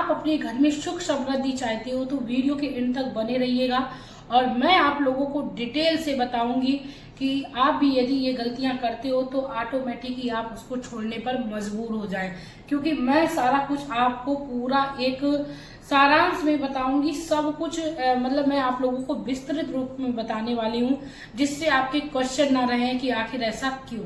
आप अपने घर में सुख समृद्धि चाहते हो तो वीडियो के एंड तक बने रहिएगा और मैं आप लोगों को डिटेल से बताऊंगी कि आप भी यदि ये गलतियां करते हो तो ऑटोमेटिकली आप उसको छोड़ने पर मजबूर हो जाएं, क्योंकि मैं सारा कुछ आपको पूरा एक सारांश में बताऊंगी। सब कुछ मतलब मैं आप लोगों को विस्तृत रूप में बताने वाली हूँ, जिससे आपके क्वेश्चन ना रहे कि आखिर ऐसा क्यों।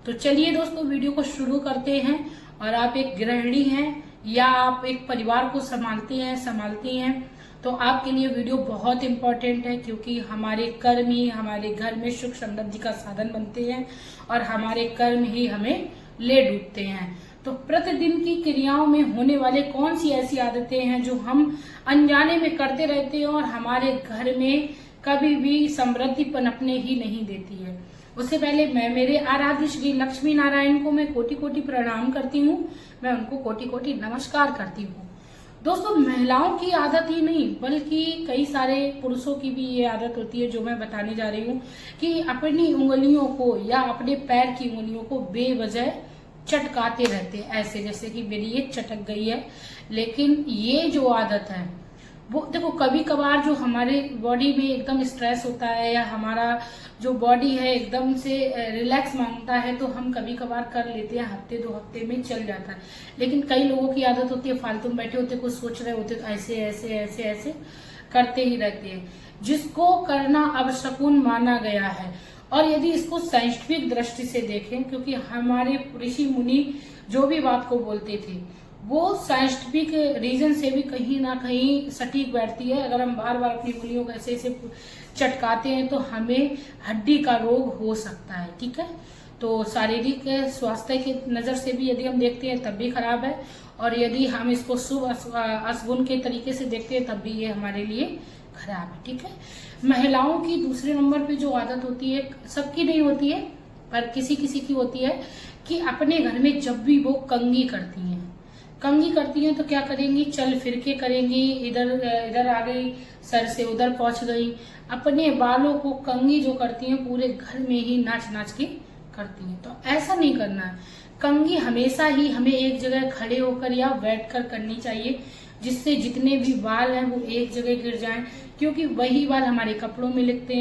तो चलिए दोस्तों, वीडियो को शुरू करते हैं। और आप एक गृहिणी हैं या आप एक परिवार को संभालती हैं तो आपके लिए वीडियो बहुत इंपॉर्टेंट है, क्योंकि हमारे कर्म ही हमारे घर में सुख समृद्धि का साधन बनते हैं और हमारे कर्म ही हमें ले डूबते हैं। तो प्रतिदिन की क्रियाओं में होने वाले कौन सी ऐसी आदतें हैं जो हम अनजाने में करते रहते हैं और हमारे घर में कभी भी समृद्धि पनपने ही नहीं देती है। उससे पहले मैं मेरे आराध्य श्री लक्ष्मी नारायण को मैं कोटि कोटि प्रणाम करती हूँ, मैं उनको कोटि कोटि नमस्कार करती हूँ। दोस्तों, महिलाओं की आदत ही नहीं बल्कि कई सारे पुरुषों की भी ये आदत होती है जो मैं बताने जा रही हूँ कि अपनी उंगलियों को या अपने पैर की उंगलियों को बेवजह चटकाते रहते हैं, ऐसे जैसे कि मेरी ये चटक गई है। लेकिन ये जो आदत है वो देखो, कभी कभार जो हमारे बॉडी में एकदम स्ट्रेस होता है या हमारा जो बॉडी है एकदम से रिलैक्स मांगता है तो हम कभी कभार कर लेते हैं, हफ्ते 2 हफ्ते में चल जाता है। लेकिन कई लोगों की आदत होती है फालतू में बैठे होते, कुछ सोच रहे होते तो ऐसे ऐसे ऐसे ऐसे करते ही रहते हैं, जिसको करना अपशकुन माना गया है। और यदि इसको साइंटिफिक दृष्टि से देखें, क्योंकि हमारे ऋषि मुनि जो भी बात को बोलते थे वो साइंटिफिक रीजन से भी कहीं ना कहीं सटीक बैठती है। अगर हम बार बार अपनी उंगलियों को ऐसे ऐसे चटकाते हैं तो हमें हड्डी का रोग हो सकता है, ठीक है। तो शारीरिक स्वास्थ्य की नजर से भी यदि हम देखते हैं तब भी खराब है, और यदि हम इसको शुभ अशुभ के तरीके से देखते हैं तब भी ये हमारे लिए खराब है, ठीक है। महिलाओं की दूसरे नंबर पे जो आदत होती है, सबकी नहीं होती है पर किसी किसी की होती है, कि अपने घर में जब भी वो कंघी करती हैं तो क्या करेंगी, चल फिर के करेंगी, इधर आ गई, सर से उधर पहुंच गई। अपने बालों को कंघी जो करती हैं पूरे घर में ही नाच नाच के करती हैं, तो ऐसा नहीं करना है। कंघी हमेशा ही हमें एक जगह खड़े होकर या बैठकर करनी चाहिए, जिससे जितने भी बाल हैं वो एक जगह गिर जाएं, क्योंकि वही बाल हमारे कपड़ों में लगते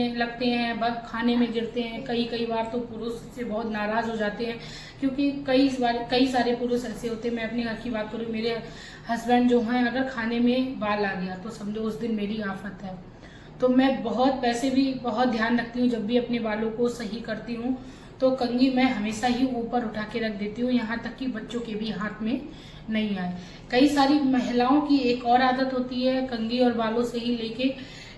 हैं, खाने में गिरते हैं। कई बार तो पुरुष से बहुत नाराज हो जाते हैं, क्योंकि कई सारे पुरुष ऐसे होते हैं। मैं अपने घर की बात करूँ, मेरे हस्बैंड जो हैं, अगर खाने में बाल आ गया तो समझो उस दिन मेरी आफत है। तो मैं वैसे भी बहुत ध्यान रखती हूँ, जब भी अपने बालों को सही करती हूँ तो कंघी मैं हमेशा ही ऊपर उठा के रख देती हूँ, यहाँ तक कि बच्चों के भी हाथ में नहीं आए। कई सारी महिलाओं की एक और आदत होती है कंघी और बालों से ही लेके,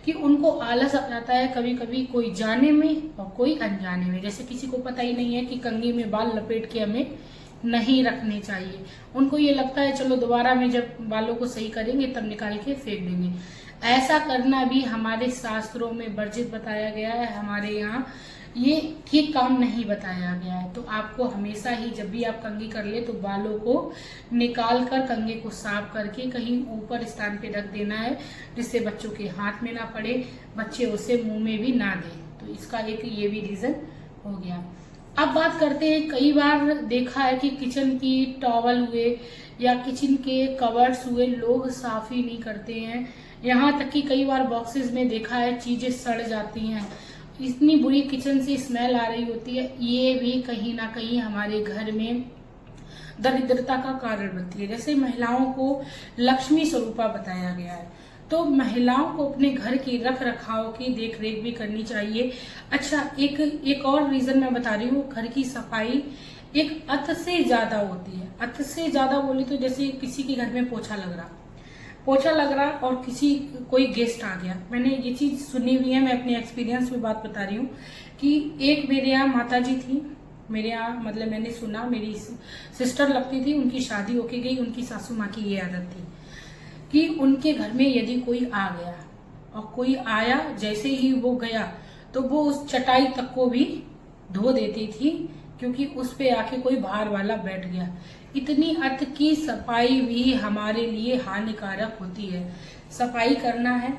कि उनको आलस आ जाता है कभी कभी, कोई जाने में और कोई अनजाने में। जैसे किसी को पता ही नहीं है कि कंघी में बाल लपेट के हमें नहीं रखने चाहिए, उनको ये लगता है चलो दोबारा में जब बालों को सही करेंगे तब निकाल के फेंक देंगे। ऐसा करना भी हमारे शास्त्रों में वर्जित बताया गया है, हमारे यहाँ ये ठीक काम नहीं बताया गया है। तो आपको हमेशा ही जब भी आप कंघी कर ले तो बालों को निकाल कर कंघी को साफ करके कहीं ऊपर स्थान पे रख देना है, जिससे बच्चों के हाथ में ना पड़े, बच्चे उसे मुंह में भी ना दें। तो इसका एक ये भी रीजन हो गया। अब बात करते हैं, कई बार देखा है कि किचन की टॉवल हुए या किचन के कवर्स हुए लोग साफ ही नहीं करते हैं, यहाँ तक कि कई बार बॉक्सेस में देखा है चीजें सड़ जाती हैं, इतनी बुरी किचन से स्मेल आ रही होती है। ये भी कहीं ना कहीं हमारे घर में दरिद्रता का कारण बनती है। जैसे महिलाओं को लक्ष्मी स्वरूपा बताया गया है, तो महिलाओं को अपने घर की रख रखाव की देख रेख भी करनी चाहिए। अच्छा, एक और रीजन मैं बता रही हूँ, घर की सफाई एक अत से ज्यादा होती है। अत से ज्यादा बोली तो जैसे किसी के घर में पोछा लग रहा और कोई गेस्ट आ गया। मैंने ये चीज सुनी हुई है, मैं अपने एक्सपीरियंस में बात बता रही हूँ कि एक मेरे यहाँ माता जी थी, मेरे यहाँ मतलब मैंने सुना, मेरी सिस्टर लगती थी, उनकी शादी होके गई, उनकी सासू माँ की ये आदत थी कि उनके घर में यदि कोई आ गया और कोई आया जैसे ही वो गया तो वो उस चटाई तक को भी धो देती थी, क्योंकि उस पे आके कोई बाहर वाला बैठ गया। इतनी अत की सफाई भी हमारे लिए हानिकारक होती है। सफाई करना है,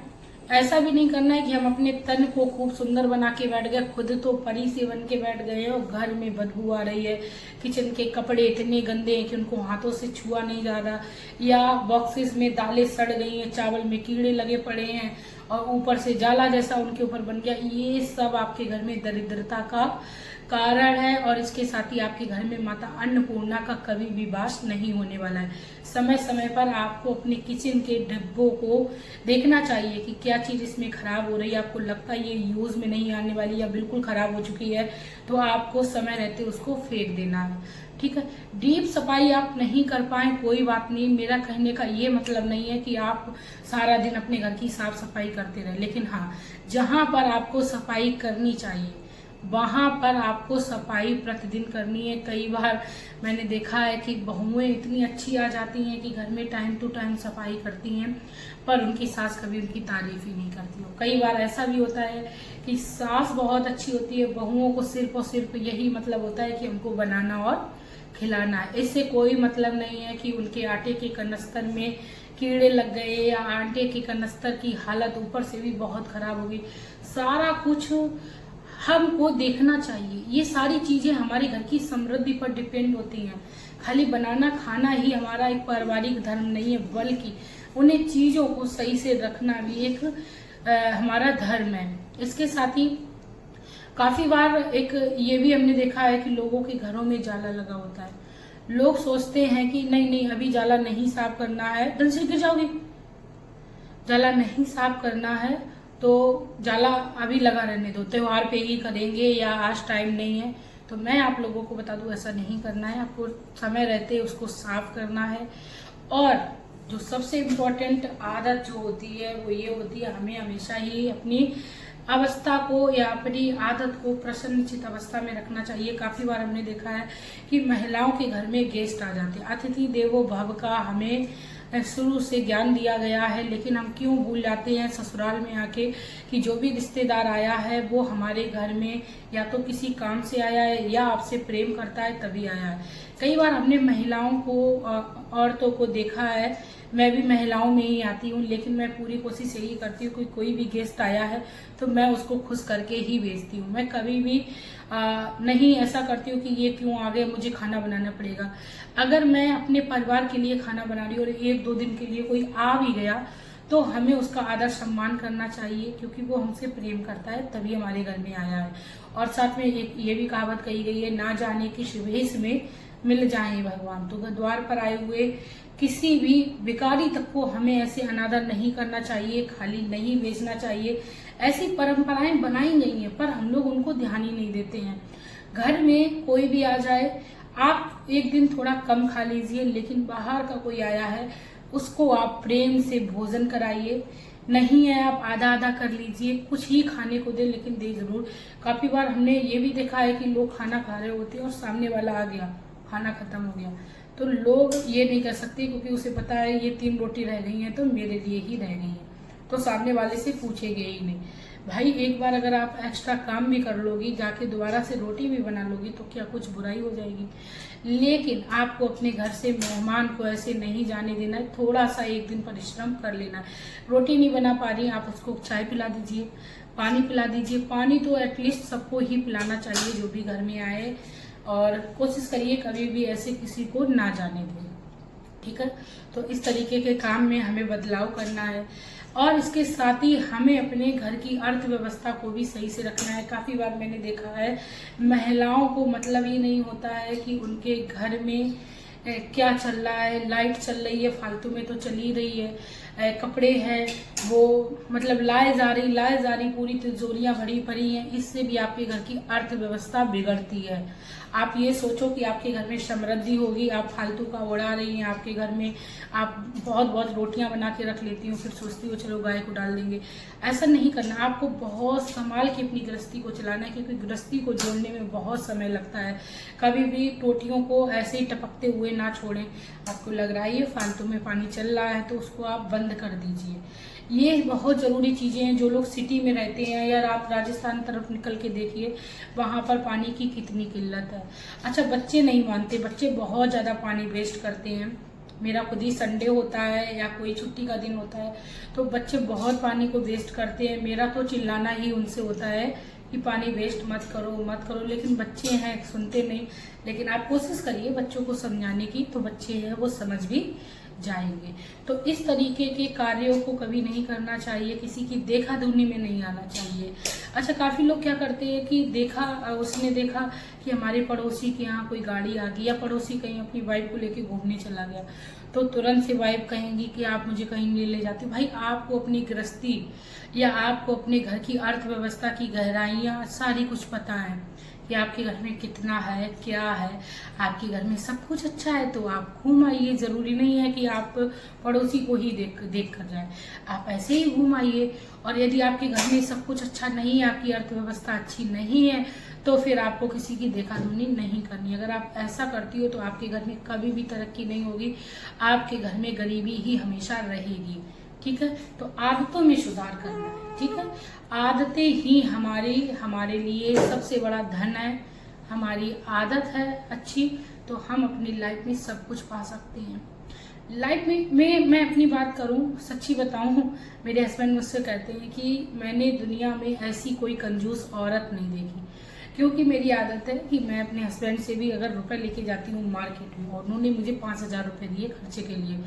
ऐसा भी नहीं करना है कि हम अपने तन को खूब सुंदर बना के बैठ गए, खुद तो परी से बन के बैठ गए हैं और घर में बदबू आ रही है, किचन के कपड़े इतने गंदे हैं कि उनको हाथों से छुआ नहीं जा रहा, या बॉक्सेस में दालें सड़ गई हैं, चावल में कीड़े लगे पड़े हैं और ऊपर से जाला जैसा उनके ऊपर बन गया। ये सब आपके घर में दरिद्रता का कारण है और इसके साथ ही आपके घर में माता अन्नपूर्णा का कभी भी वास नहीं होने वाला है। समय समय पर आपको अपने किचन के डिब्बों को देखना चाहिए कि क्या चीज़ इसमें खराब हो रही है, आपको लगता है ये यूज़ में नहीं आने वाली या बिल्कुल खराब हो चुकी है, तो आपको समय रहते उसको फेंक देना है। ठीक है, डीप सफाई आप नहीं कर पाए कोई बात नहीं, मेरा कहने का ये मतलब नहीं है कि आप सारा दिन अपने घर की साफ सफाई करते रहे, लेकिन हाँ, जहाँ पर आपको सफाई करनी चाहिए वहां पर आपको सफाई प्रतिदिन करनी है। कई बार मैंने देखा है कि बहुएं इतनी अच्छी आ जाती हैं कि घर में टाइम टू टाइम सफाई करती हैं, पर उनकी सास कभी उनकी तारीफ ही नहीं करती हो। कई बार ऐसा भी होता है कि सास बहुत अच्छी होती है, बहुओं को सिर्फ और सिर्फ यही मतलब होता है कि उनको बनाना और खिलाना है। इससे कोई मतलब नहीं है कि उनके आटे के कनस्तर में कीड़े लग गए या आटे के कनस्तर की हालत ऊपर से भी बहुत खराब होगी। सारा कुछ हमको देखना चाहिए। ये सारी चीजें हमारे घर की समृद्धि पर डिपेंड होती हैं। खाली बनाना खाना ही हमारा एक पारिवारिक धर्म नहीं है, बल्कि उन्हें चीजों को सही से रखना भी एक हमारा धर्म है। इसके साथ ही काफी बार एक ये भी हमने देखा है कि लोगों के घरों में जाला लगा होता है। लोग सोचते हैं कि नहीं नहीं अभी जाला नहीं साफ करना है, दिल से गिर जाओगे, जाला नहीं साफ करना है तो जाला अभी लगा रहने दो, त्योहार पे ही करेंगे या आज टाइम नहीं है। तो मैं आप लोगों को बता दूं ऐसा नहीं करना है, आपको समय रहते उसको साफ करना है। और जो सबसे इम्पोर्टेंट आदत जो होती है वो ये होती है, हमें हमेशा ही अपनी अवस्था को या अपनी आदत को प्रसन्नचित अवस्था में रखना चाहिए। काफी बार हमने देखा है कि महिलाओं के घर में गेस्ट आ जाते हैं। अतिथि देवो भव का हमें शुरू से ज्ञान दिया गया है, लेकिन हम क्यों भूल जाते हैं ससुराल में आके कि जो भी रिश्तेदार आया है वो हमारे घर में या तो किसी काम से आया है या आपसे प्रेम करता है तभी आया है। कई बार हमने महिलाओं को, औरतों को देखा है, मैं भी महिलाओं में ही आती हूँ, लेकिन मैं पूरी कोशिश यही करती हूँ कि कोई भी गेस्ट आया है तो मैं उसको खुश करके ही भेजती हूँ। मैं कभी भी नहीं ऐसा करती हूँ कि ये क्यों आ गए, मुझे खाना बनाना पड़ेगा। अगर मैं अपने परिवार के लिए खाना बना रही हूँ और 1-2 दिन के लिए कोई आ भी गया तो हमें उसका आदर सम्मान करना चाहिए, क्योंकि वो हमसे प्रेम करता है तभी हमारे घर में आया है। और साथ में एक ये भी कहावत कही गई है, ना जाने की वेश में मिल जाए भगवान। तो द्वार पर आए हुए किसी भी भिखारी तक को हमें ऐसे अनादर नहीं करना चाहिए, खाली नहीं भेजना चाहिए। ऐसी परंपराएं बनाई गई हैं पर हम लोग उनको ध्यान ही नहीं देते हैं। घर में कोई भी आ जाए, आप एक दिन थोड़ा कम खा लीजिए, लेकिन बाहर का कोई आया है उसको आप प्रेम से भोजन कराइए। नहीं है आप आधा आधा कर लीजिए, कुछ ही खाने को दे लेकिन दे जरूर। काफी बार हमने ये भी देखा है कि लोग खाना खा रहे होते हैं और सामने वाला आ गया, खाना खत्म हो गया, तो लोग ये नहीं कर सकते क्योंकि उसे पता है ये 3 रोटी रह गई हैं तो मेरे लिए ही रह गई हैं, तो सामने वाले से पूछेंगे ही नहीं। भाई एक बार अगर आप एक्स्ट्रा काम भी कर लोगी, जाके दोबारा से रोटी भी बना लोगी तो क्या कुछ बुराई हो जाएगी। लेकिन आपको अपने घर से मेहमान को ऐसे नहीं जाने देना है, थोड़ा सा एक दिन परिश्रम कर लेना है। रोटी नहीं बना पा रही आप उसको चाय पिला दीजिए, पानी पिला दीजिए। पानी तो एटलीस्ट सबको ही पिलाना चाहिए जो भी घर में आए, और कोशिश करिए कभी भी ऐसे किसी को ना जाने दें। ठीक है, तो इस तरीके के काम में हमें बदलाव करना है। और इसके साथ ही हमें अपने घर की अर्थव्यवस्था को भी सही से रखना है। काफ़ी बार मैंने देखा है महिलाओं को मतलब ही नहीं होता है कि उनके घर में क्या चल रहा है। लाइट चल रही है फालतू में तो चल ही रही है, कपड़े हैं वो मतलब लाए जा रही पूरी तिजोरियां भरी पड़ी हैं। इससे भी आपके घर की अर्थव्यवस्था बिगड़ती है। आप ये सोचो कि आपके घर में समृद्धि होगी, आप फालतू का उड़ा रही हैं। आपके घर में आप बहुत रोटियां बना के रख लेती हो, फिर सोचती हो चलो गाय को डाल देंगे। ऐसा नहीं करना, आपको बहुत संभाल के अपनी गृहस्थी को चलाना है, क्योंकि गृहस्थी को जोड़ने में बहुत समय लगता है। कभी भी टोटियों को ऐसे ही टपकते हुए ना छोड़ें। आपको लग रहा है ये फालतू में पानी चल रहा है तो उसको आप बंद कर दीजिए। ये बहुत ज़रूरी चीज़ें हैं। जो लोग सिटी में रहते हैं, या आप राजस्थान तरफ निकल के देखिए वहाँ पर पानी की कितनी किल्लत है। अच्छा, बच्चे नहीं मानते, बच्चे बहुत ज़्यादा पानी वेस्ट करते हैं। मेरा खुद ही संडे होता है या कोई छुट्टी का दिन होता है तो बच्चे बहुत पानी को वेस्ट करते हैं। मेरा तो चिल्लाना ही उनसे होता है कि पानी वेस्ट मत करो मत करो, लेकिन बच्चे हैं सुनते नहीं। लेकिन आप कोशिश करिए बच्चों को समझाने की, तो बच्चे हैं वो समझ भी जाएंगे। तो इस तरीके के कार्यों को कभी नहीं करना चाहिए, किसी की देखा दुनी में नहीं आना चाहिए। अच्छा, काफ़ी लोग क्या करते हैं कि उसने देखा कि हमारे पड़ोसी के यहाँ कोई गाड़ी आ गई या पड़ोसी कहीं अपनी वाइफ को लेके घूमने चला गया तो तुरंत से वाइफ कहेंगी कि आप मुझे कहीं नहीं ले जाते। भाई, आपको अपनी गृहस्थी या आपको अपने घर की अर्थव्यवस्था की गहराइयाँ सारी कुछ पता है कि आपके घर में कितना है क्या है। आपके घर में सब कुछ अच्छा है तो आप घूम आइए, जरूरी नहीं है कि आप पड़ोसी को ही देख कर जाए, आप ऐसे ही घूम आइए। और यदि आपके घर में सब कुछ अच्छा नहीं है, आपकी अर्थव्यवस्था अच्छी नहीं है, तो फिर आपको किसी की देखा-दुनी नहीं करनी। अगर आप ऐसा करती हो तो आपके घर में कभी भी तरक्की नहीं होगी, आपके घर में गरीबी ही हमेशा रहेगी। ठीक है, तो आदतों में सुधार करना है। ठीक है, आदतें ही हमारे लिए सबसे बड़ा धन है। हमारी आदत है अच्छी तो हम अपनी लाइफ में सब कुछ पा सकते हैं। लाइफ में मैं अपनी बात करूं, सच्ची बताऊं, मेरे हस्बैंड मुझसे कहते हैं कि मैंने दुनिया में ऐसी कोई कंजूस औरत नहीं देखी, क्योंकि मेरी आदत है कि मैं अपने हस्बैंड से भी अगर रुपए लेके जाती हूँ मार्केट में और उन्होंने मुझे 5,000 रुपए दिए खर्चे के लिए,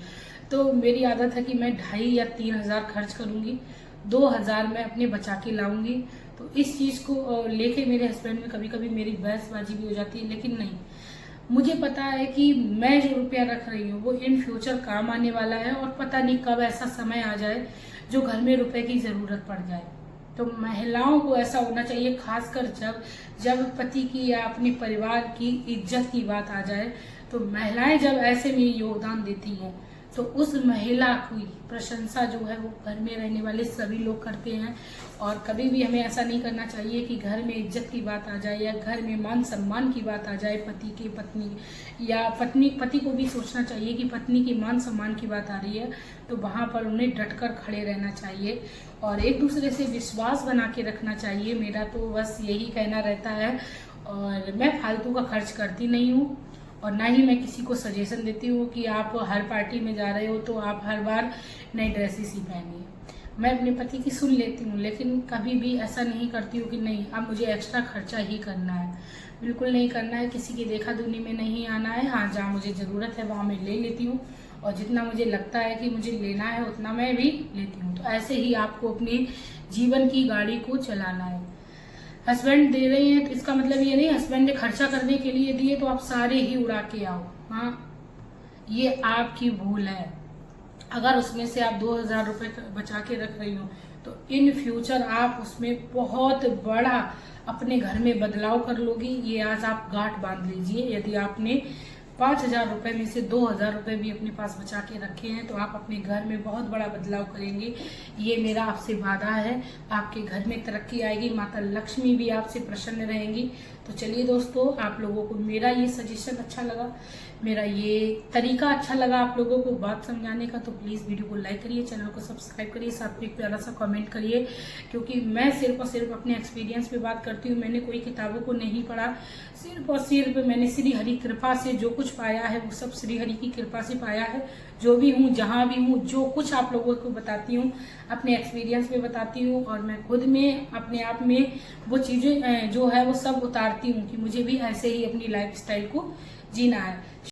तो मेरी आदत है कि मैं 2,500 या 3,000 खर्च करूंगी, 2,000 मैं अपने बचा के लाऊंगी। तो इस चीज को लेके मेरे हस्बैंड में कभी कभी मेरी बहसबाजी भी हो जाती है, लेकिन नहीं, मुझे पता है कि मैं जो रुपया रख रही हूँ वो इन फ्यूचर काम आने वाला है और पता नहीं कब ऐसा समय आ जाए जो घर में रुपए की जरूरत पड़ जाए। तो महिलाओं को ऐसा होना चाहिए, खासकर जब पति की या अपने परिवार की इज्जत की बात आ जाए, तो महिलाएं जब ऐसे में योगदान देती हैं तो उस महिला की प्रशंसा जो है वो घर में रहने वाले सभी लोग करते हैं। और कभी भी हमें ऐसा नहीं करना चाहिए कि घर में इज्जत की बात आ जाए या घर में मान सम्मान की बात आ जाए, पति या पति को भी सोचना चाहिए कि पत्नी की मान सम्मान की बात आ रही है तो वहां पर उन्हें डटकर खड़े रहना चाहिए और एक दूसरे से विश्वास बना के रखना चाहिए। मेरा तो बस यही कहना रहता है। और मैं फालतू का खर्च करती नहीं हूँ और ना ही मैं किसी को सजेशन देती हूँ कि आप हर पार्टी में जा रहे हो तो आप हर बार नई ड्रेसेस ही पहनिए। मैं अपने पति की सुन लेती हूँ, लेकिन कभी भी ऐसा नहीं करती हूँ कि नहीं अब मुझे एक्स्ट्रा खर्चा ही करना है। बिल्कुल नहीं करना है, किसी की देखा दुनी में नहीं आना है। हाँ, जहाँ मुझे ज़रूरत है वहाँ मैं ले लेती हूँ और जितना मुझे लगता है कि मुझे लेना है उतना मैं भी लेती हूँ। तो ऐसे ही आपको अपने जीवन की गाड़ी को चलाना है। हस्बैंड दे रहे हैं तो इसका मतलब ये नहीं हस्बैंड ने खर्चा करने के लिए दिए तो आप सारे ही उड़ा के आओ। हाँ, ये आपकी भूल है। अगर उसमें से आप 2,000 रुपए बचा के रख रही हो तो इन फ्यूचर आप उसमें बहुत बड़ा अपने घर में बदलाव कर लोगी। ये आज आप गांठ बांध लीजिए। यदि आपने 5,000 रुपए में से 2,000 रुपए भी अपने पास बचा के रखे हैं तो आप अपने घर में बहुत बड़ा बदलाव करेंगे। ये मेरा आपसे वादा है। आपके घर में तरक्की आएगी, माता लक्ष्मी भी आपसे प्रसन्न रहेंगी। तो चलिए दोस्तों, आप लोगों को मेरा ये सजेशन अच्छा लगा, मेरा ये तरीका अच्छा लगा आप लोगों को बात समझाने का, तो प्लीज़ वीडियो को लाइक करिए, चैनल को सब्सक्राइब करिए, साथ में एक प्यारा सा कमेंट करिए। क्योंकि मैं सिर्फ और सिर्फ अपने एक्सपीरियंस पे बात करती हूँ। मैंने कोई किताबों को नहीं पढ़ा, सिर्फ और सिर्फ मैंने श्री हरि कृपा से जो कुछ पाया है वो सब श्री हरि की कृपा से पाया है। जो भी हूँ, जहाँ भी हूँ, जो कुछ आप लोगों को बताती हूँ अपने एक्सपीरियंस में बताती हूँ और मैं खुद में अपने आप में वो चीज़ें जो है वो सब उतारती हूँ कि मुझे भी ऐसे ही अपनी लाइफ स्टाइल को जीना है।